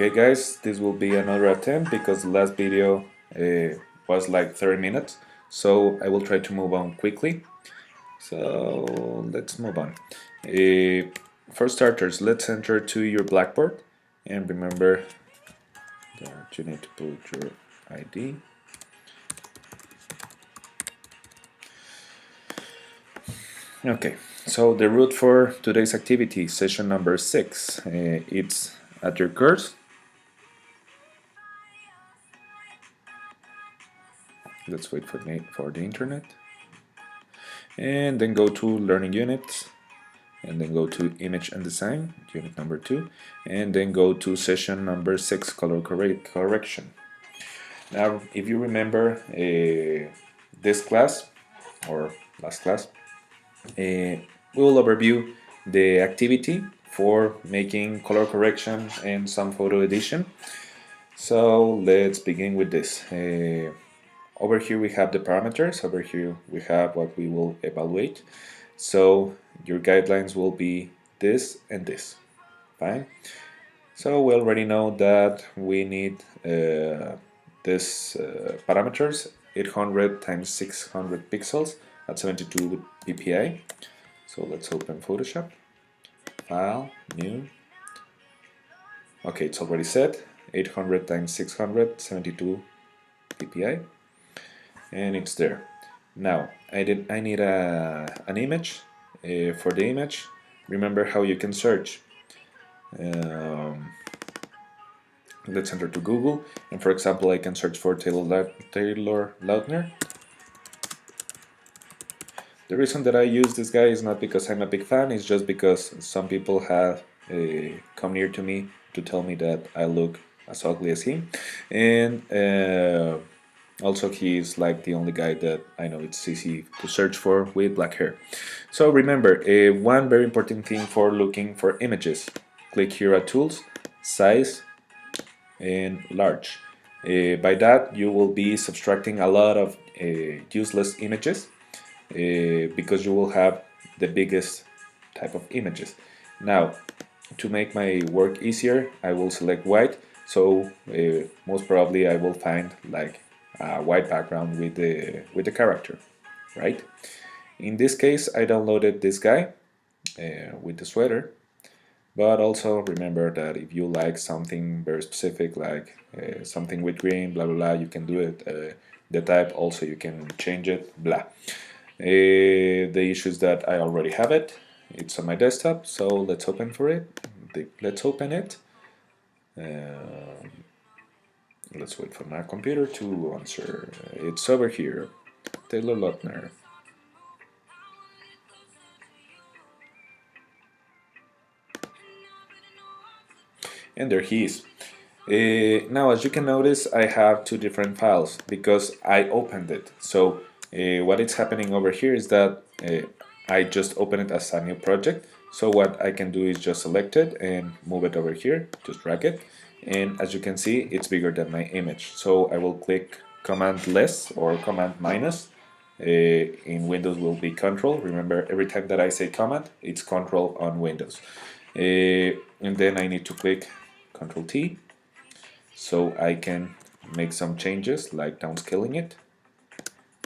Okay guys, this will be another attempt because the last video was like 30 minutes, so I will try to move on quickly. So let's move on. For starters, let's enter to your Blackboard and remember that you need to put your ID. Okay, so the route for today's activity, session number 6, it's at your course. Let's wait for the internet. And then go to learning units, and then go to image and design, unit number 2, and then go to session number 6, color correction. Now, if you remember this class, or last class, we will overview the activity for making color correction and some photo edition. So let's begin with this. Over here we have the parameters, over here we have what we will evaluate. So your guidelines will be this and this, fine? So we already know that we need this parameters, 800 times 600 pixels at 72 ppi. So let's open Photoshop, File, New. Okay, it's already set, 800 times 600, 72 ppi. And it's there. Now I need an image. For the image, remember how you can search. Let's enter to Google, and for example I can search for Taylor Lautner. The reason that I use this guy is not because I'm a big fan, it's just because some people have come near to me to tell me that I look as ugly as him, and also he's like the only guy that I know it's easy to search for with black hair. So remember, one very important thing for looking for images, click here at Tools, Size, and Large. By that you will be subtracting a lot of useless images because you will have the biggest type of images. Now, to make my work easier, I will select white, so most probably I will find like a white background with the character, right? In this case, I downloaded this guy with the sweater, but also remember that if you like something very specific, like something with green, blah blah blah, you can do it. The type also you can change it, blah. The issue is that I already have it. It's on my desktop, so let's open for it. Let's open it. Let's wait for my computer to answer. It's over here, Taylor Lautner. And there he is. Now, as you can notice, I have two different files because I opened it. So what is happening over here is that I just opened it as a new project. So what I can do is just select it and move it over here, just drag it. And as you can see, it's bigger than my image. So I will click Command less or Command minus. In Windows will be Control. Remember, every time that I say Command, it's Control on Windows. And then I need to click Control T, so I can make some changes like downscaling it.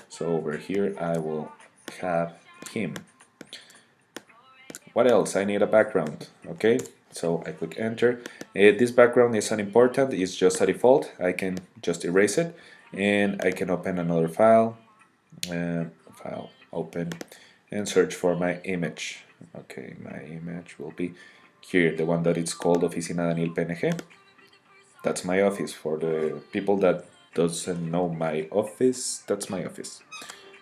So over here I will have him. What else? I need a background. Okay, so I click enter. This background is unimportant, it's just a default. I can just erase it and I can open another file, file open, and search for my image. Okay, my image will be here, the one that is called Oficina Daniel PNG. That's my office. For the people that doesn't know my office, that's my office.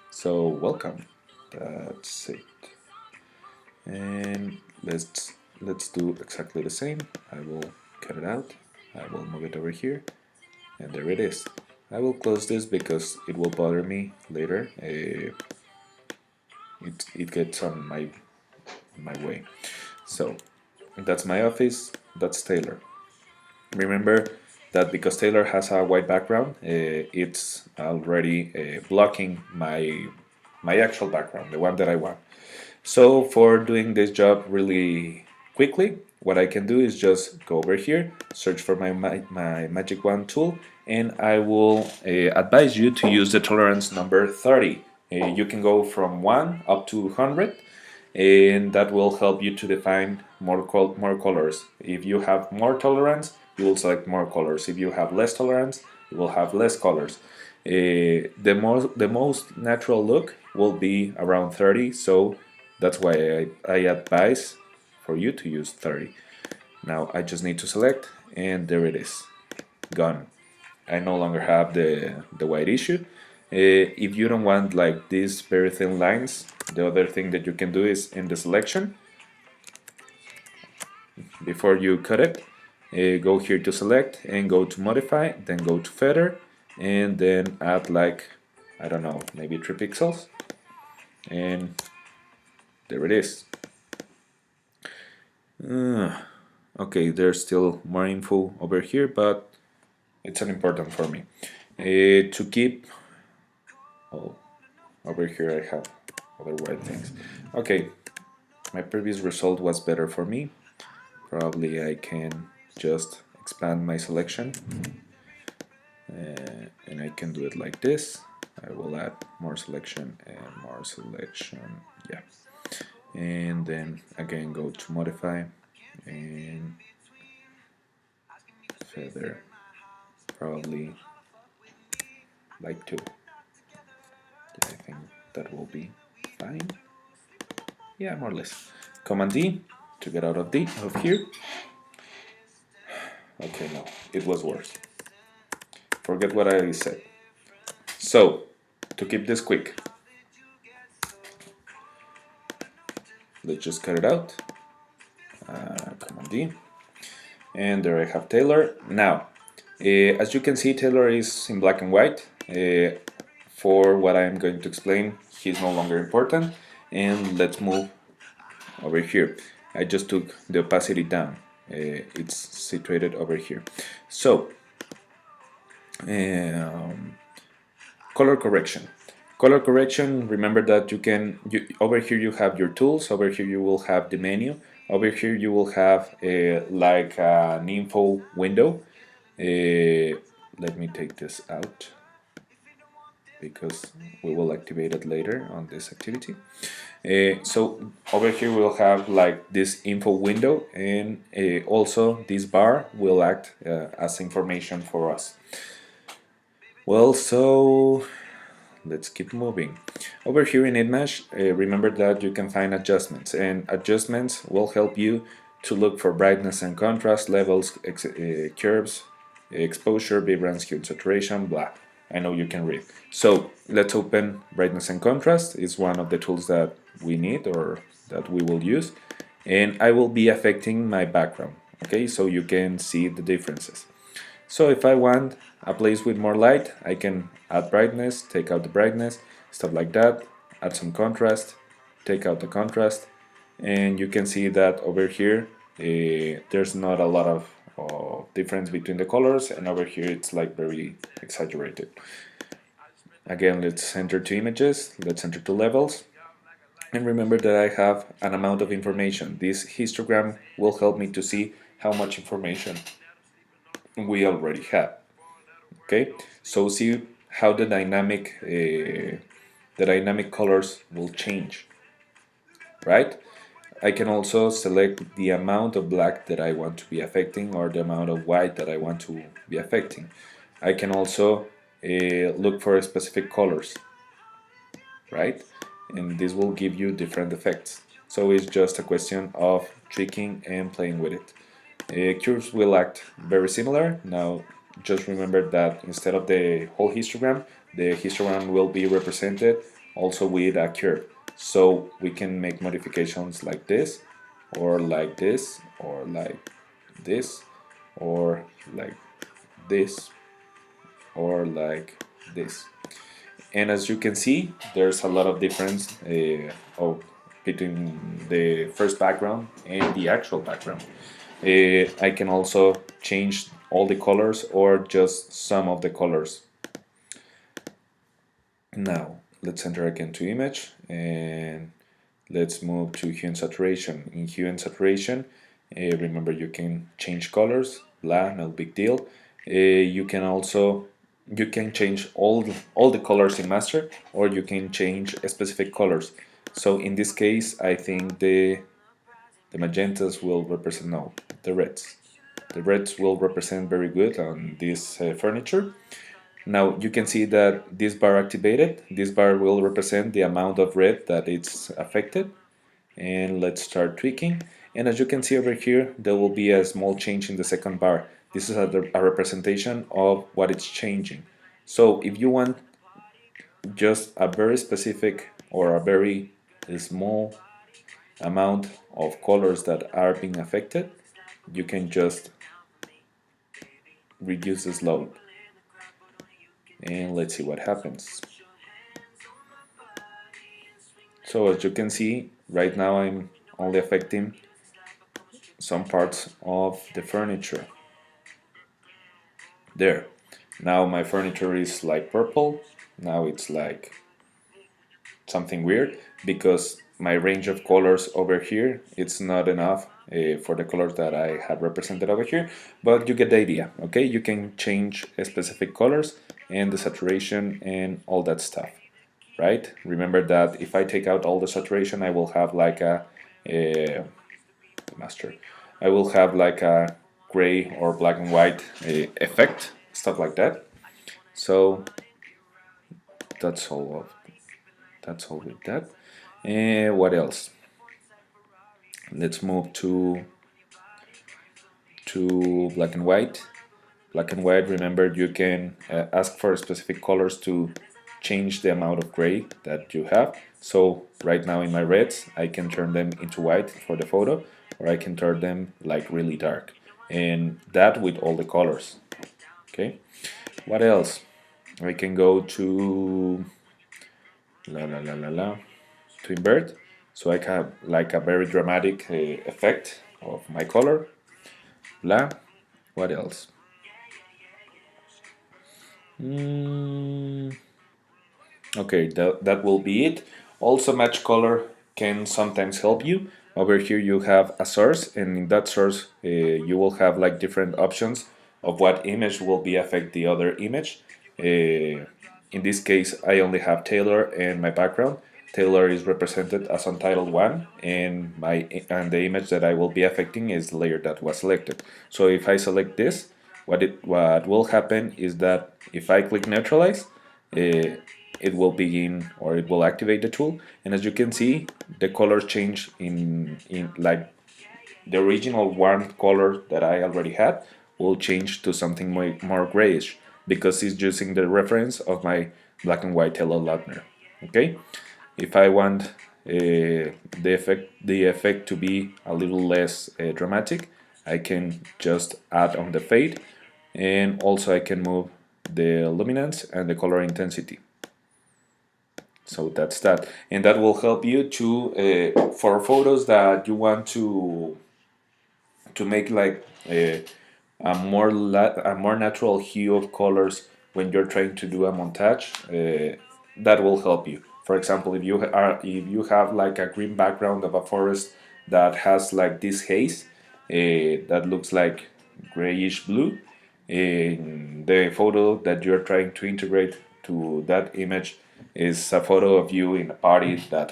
So welcome. That's it. And let's do exactly the same. I will cut it out. I will move it over here, and there it is. I will close this because it will bother me later. It gets on my way. So that's my office. That's Taylor. Remember that because Taylor has a white background, it's already blocking my actual background, the one that I want. So for doing this job really quickly, what I can do is just go over here, search for my magic wand tool, and I will advise you to use the tolerance number 30. You can go from 1 up to 100, and that will help you to define more colors. If you have more tolerance, you will select more colors. If you have less tolerance, you will have less colors. The most natural look will be around 30, so that's why I advise for you to use 30. Now I just need to select, and there it is, gone. I no longer have the white issue. If you don't want like these very thin lines, the other thing that you can do is in the selection, before you cut it, go here to select and go to modify, then go to feather, and then add like, I don't know, maybe 3 pixels, and there it is. Okay, there's still more info over here, but it's unimportant for me. To keep, oh, over here I have other white things. Okay, my previous result was better for me. Probably I can just expand my selection, and I can do it like this. I will add more selection and more selection, yeah. And then again go to modify and feather, probably like 2. Yeah, I think that will be fine. Yeah, more or less. Command D to get out of here. Okay, no, it was worse. Forget what I said. So, to keep this quick, let's just cut it out. Command D. And there I have Taylor. Now, as you can see, Taylor is in black and white. For what I'm going to explain, he's no longer important. And let's move over here. I just took the opacity down. It's situated over here. So, color correction. Color correction, remember that over here you have your tools, over here you will have the menu, over here you will have like an info window. Let me take this out because we will activate it later on this activity. So over here we'll have like this info window, and also this bar will act as information for us. Well, so let's keep moving. Over here in InMesh, remember that you can find adjustments, and adjustments will help you to look for brightness and contrast levels, curves, exposure, vibrance, hue and saturation, blah. I know you can read. So let's open brightness and contrast. It's one of the tools that we need or that we will use, and I will be affecting my background, okay, so you can see the differences. So if I want a place with more light, I can add brightness, take out the brightness, stuff like that, add some contrast, take out the contrast, and you can see that over here there's not a lot of difference between the colors, and over here it's like very exaggerated. Again, let's enter to images, let's enter to levels, and remember that I have an amount of information. This histogram will help me to see how much information we already have. Okay, so see how the dynamic colors will change, right? I can also select the amount of black that I want to be affecting or the amount of white that I want to be affecting. I can also look for specific colors, right? And this will give you different effects. So it's just a question of tweaking and playing with it. Curves will act very similar. Now just remember that instead of the whole histogram, the histogram will be represented also with a curve. So we can make modifications like this, or like this, or like this, or like this, or like this. And as you can see, there's a lot of difference between the first background and the actual background. I can also change all the colors or just some of the colors. Now let's enter again to image, and let's move to hue and saturation. In hue and saturation, Remember, you can change colors, blah, no big deal. You can change all the colors in master, or you can change specific colors. So in this case, I think the magentas will represent, no, the reds. The reds will represent very good on this furniture. Now you can see that this bar activated. This bar will represent the amount of red that it's affected. And let's start tweaking. And as you can see over here, there will be a small change in the second bar. This is a representation of what it's changing. So if you want just a very specific or a very small amount of colors that are being affected, you can just reduce this load. And let's see what happens. So as you can see, right now I'm only affecting some parts of the furniture. There. Now my furniture is like purple. Now it's like something weird because my range of colors over here, it's not enough for the colors that I have represented over here, but you get the idea. Okay, you can change specific colors and the saturation and all that stuff, right? Remember that if I take out all the saturation, I will have like a master. I will have like a gray or black and white effect, stuff like that. So that's all with that. And what else? Let's move to black and white. Black and white, remember you can ask for specific colors to change the amount of gray that you have. So right now in my reds, I can turn them into white for the photo, or I can turn them like really dark. And that with all the colors. Okay. What else? I can go to to invert, so I can have like a very dramatic effect of my color. Blah. What else? Okay, that will be it. Also, match color can sometimes help you. Over here you have a source, and in that source you will have like different options of what image will be affect the other image. In this case, I only have Taylor and my background. Taylor is represented as Untitled 1, and the image that I will be affecting is the layer that was selected. So if I select this, what will happen is that if I click neutralize, it will begin, or it will activate the tool, and as you can see, the colors change in like the original warm color that I already had will change to something more grayish because it's using the reference of my black and white Taylor Lautner. Okay, if I want the effect to be a little less dramatic, I can just add on the fade, and also I can move the luminance and the color intensity. So that's that, and that will help you to for photos that you want to make like a more natural hue of colors when you're trying to do a montage. That will help you. For example, if you have like a green background of a forest that has like this haze that looks like grayish blue, in the photo that you're trying to integrate to that image is a photo of you in a party that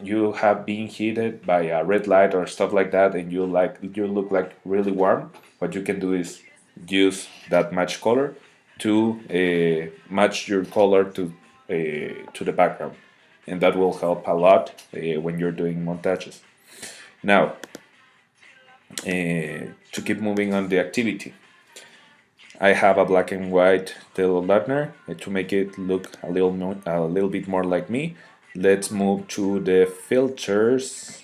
you have been heated by a red light or stuff like that, and you look like really warm. What you can do is use that match color to match your color to the background, and that will help a lot when you're doing montages. Now, to keep moving on the activity, I have a black and white Taylor Lautner to make it look a little bit more like me. Let's move to the filters.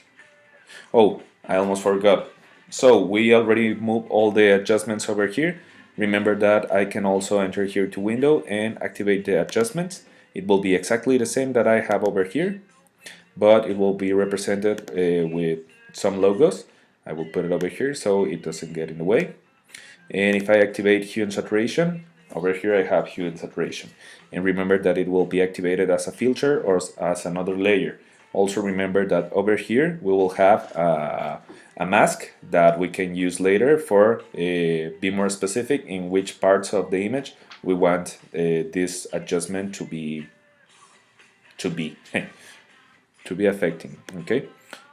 Oh, I almost forgot. So we already moved all the adjustments over here. Remember that I can also enter here to window and activate the adjustments. It will be exactly the same that I have over here, but it will be represented with some logos. I will put it over here so it doesn't get in the way. And if I activate hue and saturation, over here I have hue and saturation. And remember that it will be activated as a filter or as another layer. Also remember that over here we will have a mask that we can use later for be more specific in which parts of the image we want this adjustment to be to be to be affecting. Okay,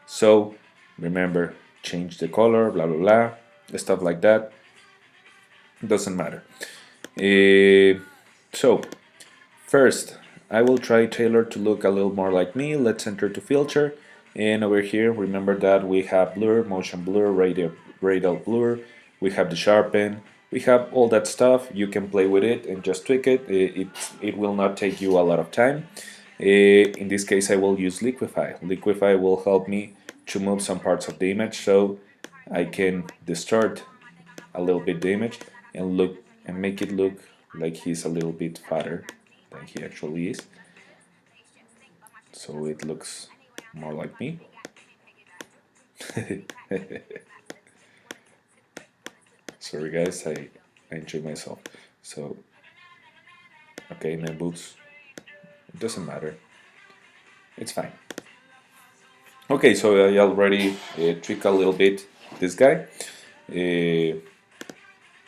so remember, change the color, blah blah blah, stuff like that. Doesn't matter. So first, I will try Tailor to look a little more like me. Let's enter to filter, and over here, remember that we have blur, motion blur, radial blur. We have the sharpen. We have all that stuff. You can play with it and just tweak it. It will not take you a lot of time. In this case, I will use Liquify. Liquify will help me to move some parts of the image so I can distort a little bit the image and look and make it look like he's a little bit fatter than he actually is, so it looks more like me. Sorry guys, I enjoy myself. So okay, my boobs, it doesn't matter, it's fine. Okay, so I already tweak a little bit this guy.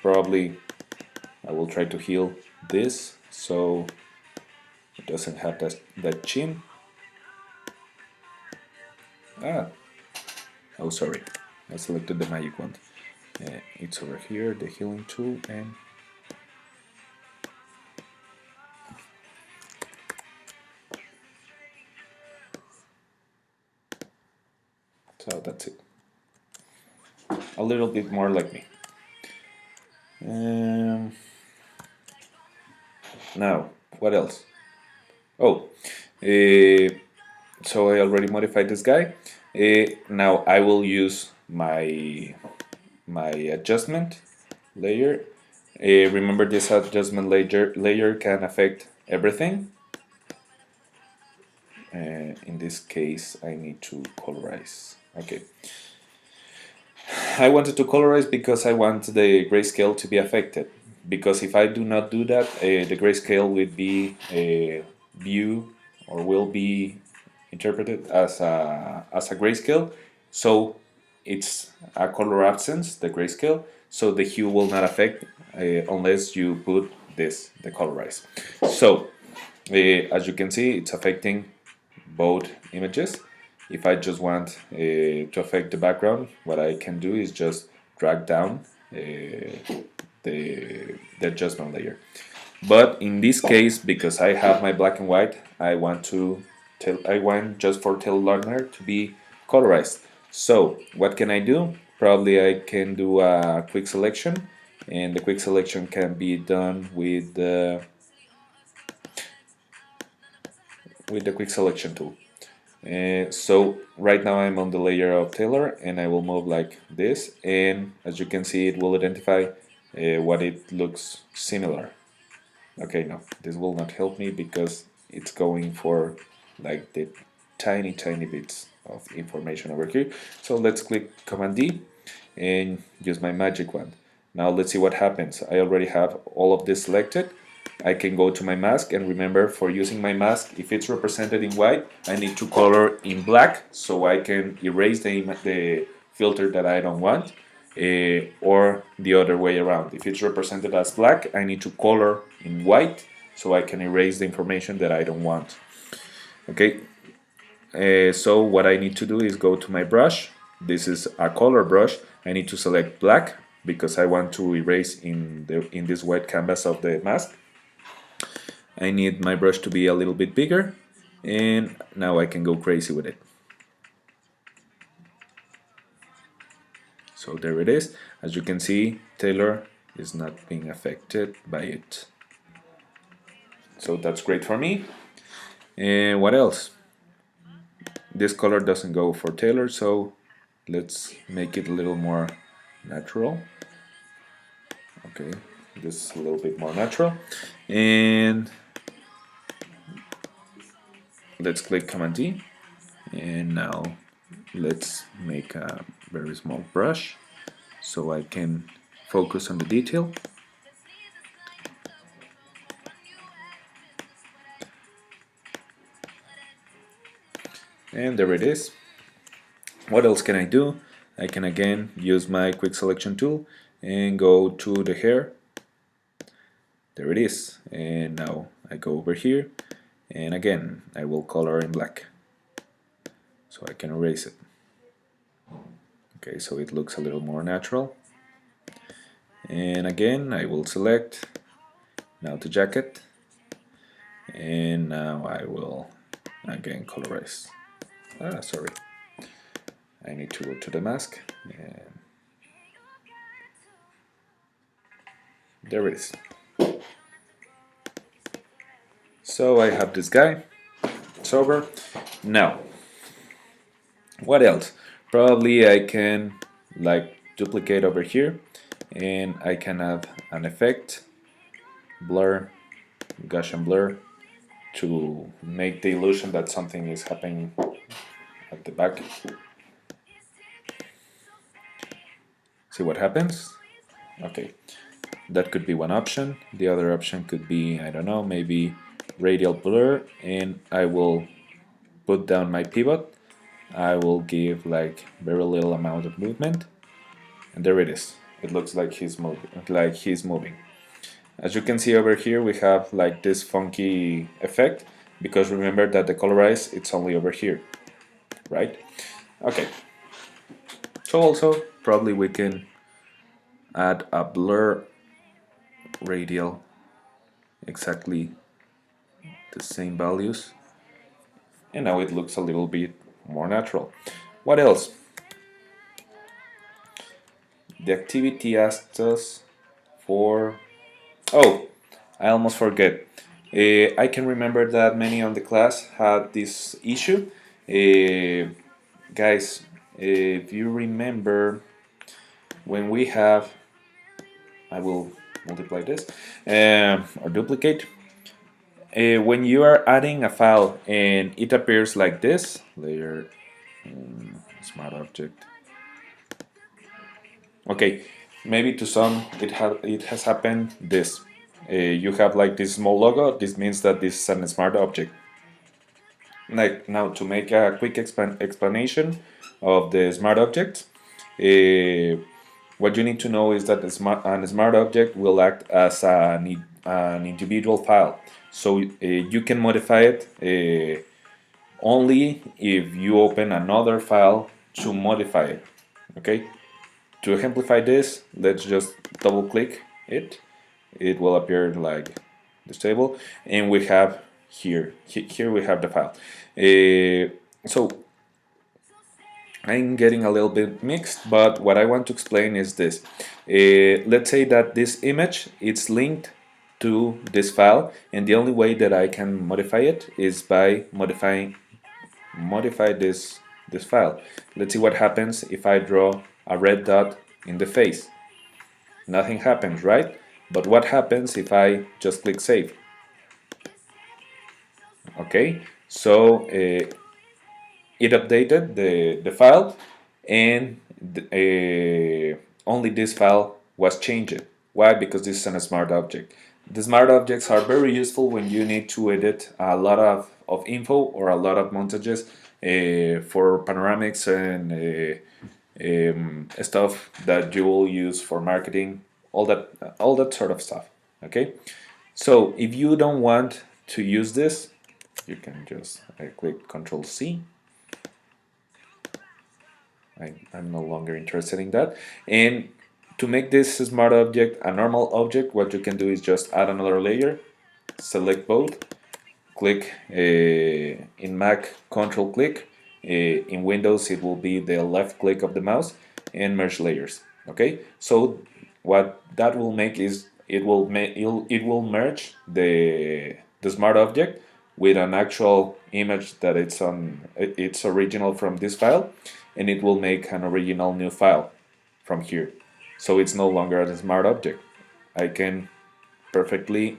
Probably I will try to heal this so it doesn't have that chin. Oh sorry, I selected the magic wand. It's over here, the healing tool, and so that's it. A little bit more like me. Now, what else? Oh, so I already modified this guy. Now I will use my adjustment layer. Remember, this adjustment layer can affect everything. In this case, I need to colorize. Okay. I wanted to colorize because I want the grayscale to be affected. Because if I do not do that, the grayscale will be view or will be interpreted as a grayscale. So it's a color absence, the grayscale. So the hue will not affect unless you put this, the colorize. So as you can see, it's affecting both images. If I just want to affect the background, what I can do is just drag down the adjustment layer. But in this case, because I have my black and white, I want just for tail learner to be colorized. So what can I do? Probably I can do a quick selection, and the quick selection can be done with the quick selection tool. So right now I'm on the layer of Tailor, and I will move like this, and as you can see, it will identify what it looks similar. Okay, no, this will not help me because it's going for like the tiny bits of information over here. So let's click Command D and use my magic wand. Now let's see what happens. I already have all of this selected. I can go to my mask, and remember, for using my mask, if it's represented in white, I need to color in black so I can erase the filter that I don't want, or the other way around. If it's represented as black, I need to color in white so I can erase the information that I don't want. Okay, so what I need to do is go to my brush. This is a color brush. I need to select black because I want to erase in this white canvas of the mask. I need my brush to be a little bit bigger, and now I can go crazy with it. So there it is. As you can see, Tailor is not being affected by it. So that's great for me. And what else? This color doesn't go for Tailor, so let's make it a little more natural. Okay, this is a little bit more natural. And let's click Command D, and now let's make a very small brush so I can focus on the detail. and there it is. What else can I do? I can again use my quick selection tool and go to the hair. There it is. And now I go over here, and again I will color in black so I can erase it. Okay, so it looks a little more natural. And again I will select now the jacket, and now I will again colorize. Sorry, I need to go to the mask, and there it is. So I have this guy, it's over. Now, what else? Probably I can like duplicate over here, and I can add an effect, blur, Gaussian blur, to make the illusion that something is happening at the back. See what happens? Okay, that could be one option. The other option could be, I don't know, maybe radial blur, and I will put down my pivot. I will give like very little amount of movement, and there it is. It looks like he's moving. As you can see over here, we have like this funky effect, because remember that the colorize, it's only over here, right? Okay, so also probably we can add a blur radial, exactly the same values, and now it looks a little bit more natural. What else? The activity asked us for, oh, I almost forget. I can remember that many on the class had this issue. Guys, if you remember, when we have, I will multiply this, or duplicate. When you are adding a file and it appears like this, layer, smart object. Okay, maybe to some it has happened this. You have like this small logo. This means that this is a smart object. Like now, to make a quick explanation of the smart object, what you need to know is that a smart object will act as an individual file. So you can modify it only if you open another file to modify it. Okay. To exemplify this, let's just double click it. It will appear like this table, and we have here we have the file. So I'm getting a little bit mixed, but what I want to explain is this. Let's say that this image it's linked to this file, and the only way that I can modify it is by modify this file. Let's see what happens if I draw a red dot in the face. Nothing happens, right? But what happens if I just click save? Okay, so it updated the file, and only this file was changed. Why? Because this is a smart object. The smart objects are very useful when you need to edit a lot of info or a lot of montages for panoramics and stuff that you will use for marketing, all that sort of stuff. Okay, so if you don't want to use this, you can just click Control C. I'm no longer interested in that. And to make this smart object a normal object, what you can do is just add another layer, select both, click in Mac, Control click. In Windows, it will be the left click of the mouse, and merge layers. Okay, so what that will make is it will merge the smart object with an actual image that it's original from this file, and it will make an original new file from here. So it's no longer a smart object. I can perfectly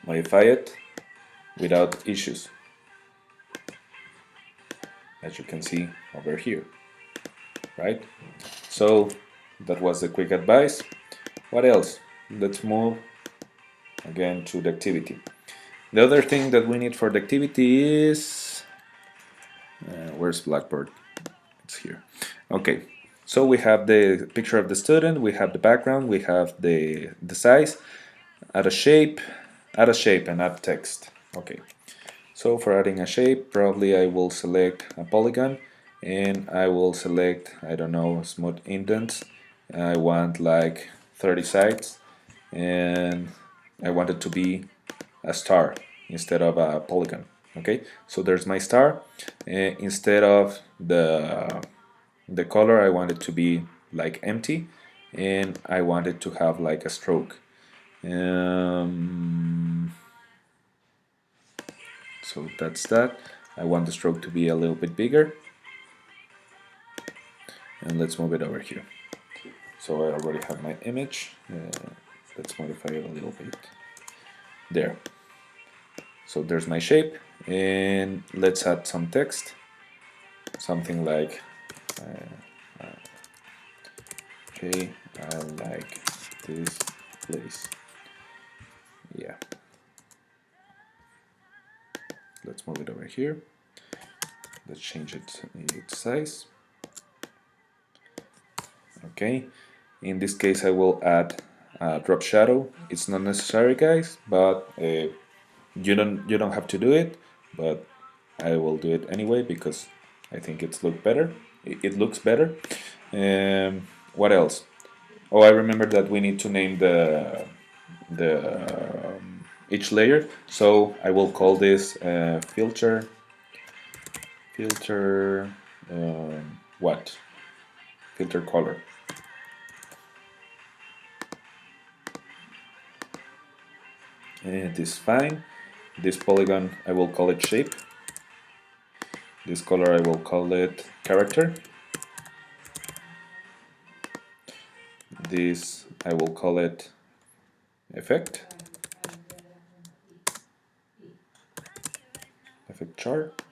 modify it without issues, as you can see over here, right? So that was the quick advice. What else? Let's move again to the activity. The other thing that we need for the activity is where's Blackboard? It's here. Okay, so we have the picture of the student, we have the background, we have the size, add a shape, and add text. Okay, so for adding a shape, probably I will select a polygon and I will select, I don't know, smooth indents. I want like 30 sides and I want it to be a star instead of a polygon. Okay, so there's my star. Instead of the color, I want it to be like empty, and I want it to have like a stroke. So that's that. I want the stroke to be a little bit bigger, and let's move it over here. So I already have my image. Let's modify it a little bit. There. So there's my shape, and let's add some text. Something like, okay, I like this place. Yeah. Let's move it over here. Let's change its size. Okay. In this case, I will add a drop shadow. It's not necessary, guys, but you don't have to do it. But I will do it anyway because I think it looks better. What else? Oh, I remember that we need to name the each layer. So I will call this filter what? Filter color. And it is fine. This polygon I will call it shape. This color I will call it character. This I will call it effect chart.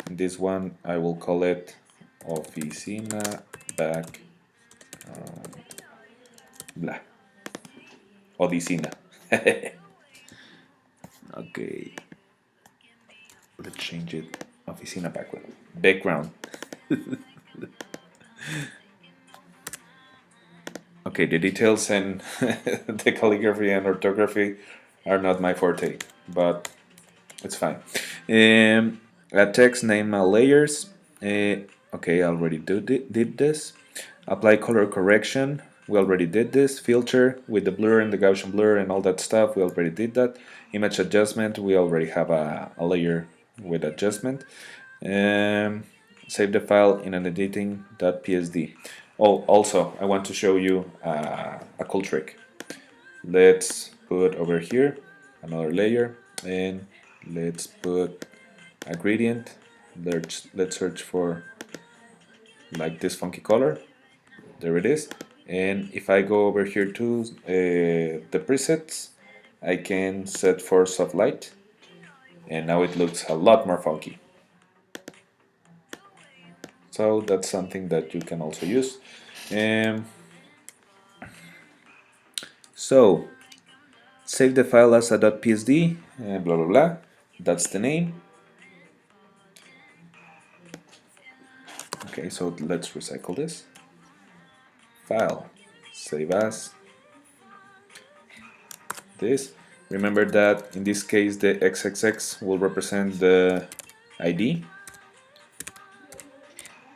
And this one I will call it oficina back blah Odicina. Okay, let's change it. Oficina background. Okay, the details and the calligraphy and orthography are not my forte, but it's fine. Add text, name my layers. Okay, I already did this. Apply color correction. We already did this. Filter with the blur and the Gaussian blur and all that stuff. We already did that. Image adjustment. We already have a layer with adjustment. Save the file in an editing.psd. Oh, also, I want to show you a cool trick. Let's put over here another layer and let's put a gradient. Let's search for like this funky color. There it is. And if I go over here to the presets, I can set for soft light, and now it looks a lot more funky. So that's something that you can also use. So save the file as a .psd, blah blah blah. That's the name. Okay, so let's recycle this. File, save as this. Remember that in this case the XXX will represent the ID.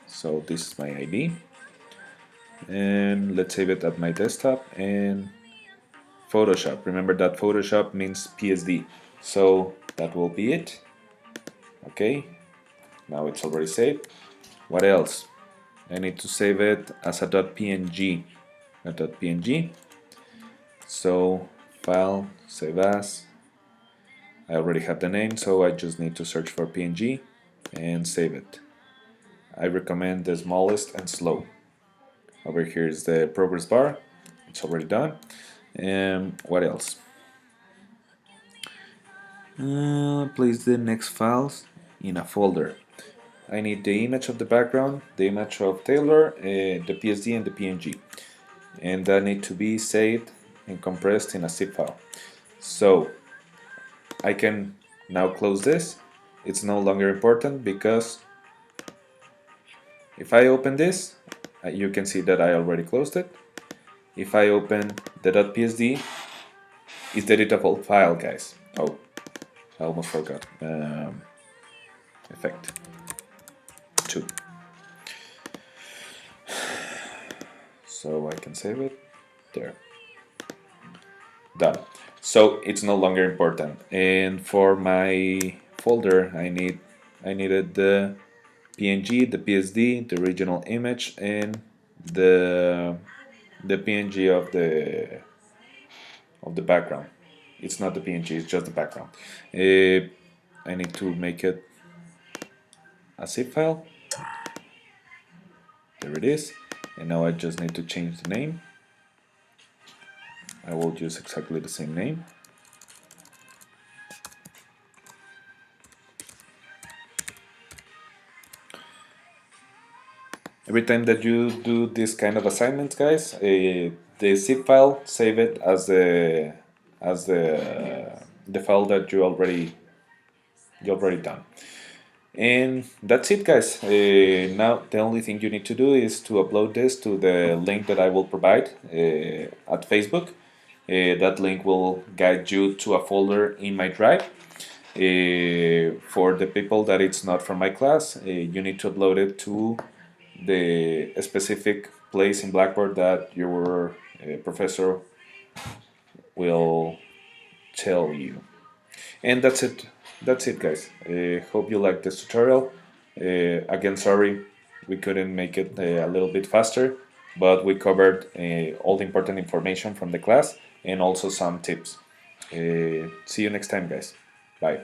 So this is my ID. And let's save it at my desktop and Photoshop. Remember that Photoshop means PSD. So that will be it. Okay, now it's already saved. What else? I need to save it as a .png. A .png. So file, save as. I already have the name, so I just need to search for PNG and save it. I recommend the smallest and slow. Over here is the progress bar. It's already done. And what else? Place the next files in a folder. I need the image of the background, the image of Taylor, the PSD and the PNG. And that need to be saved and compressed in a zip file. So I can now close this. It's no longer important because if I open this, you can see that I already closed it. If I open the .psd, it's the editable file, guys. Oh, I almost forgot. Effect 2. So I can save it there. Done. So it's no longer important. And for my folder, I needed the PNG, the PSD, the original image, and the PNG of the background. It's not the PNG, it's just the background. I need to make it a zip file. There it is. And now I just need to change the name. I will use exactly the same name. Every time that you do this kind of assignments, guys, the zip file, save it as the file that you already done. And that's it, guys. Now the only thing you need to do is to upload this to the link that I will provide at Facebook. That link will guide you to a folder in my drive. For the people that it's not from my class, you need to upload it to the specific place in Blackboard that your professor will tell you. And that's it. That's it, guys. Hope you liked this tutorial. Again, sorry we couldn't make it a little bit faster, but we covered all the important information from the class and also some tips. See you next time, guys. Bye.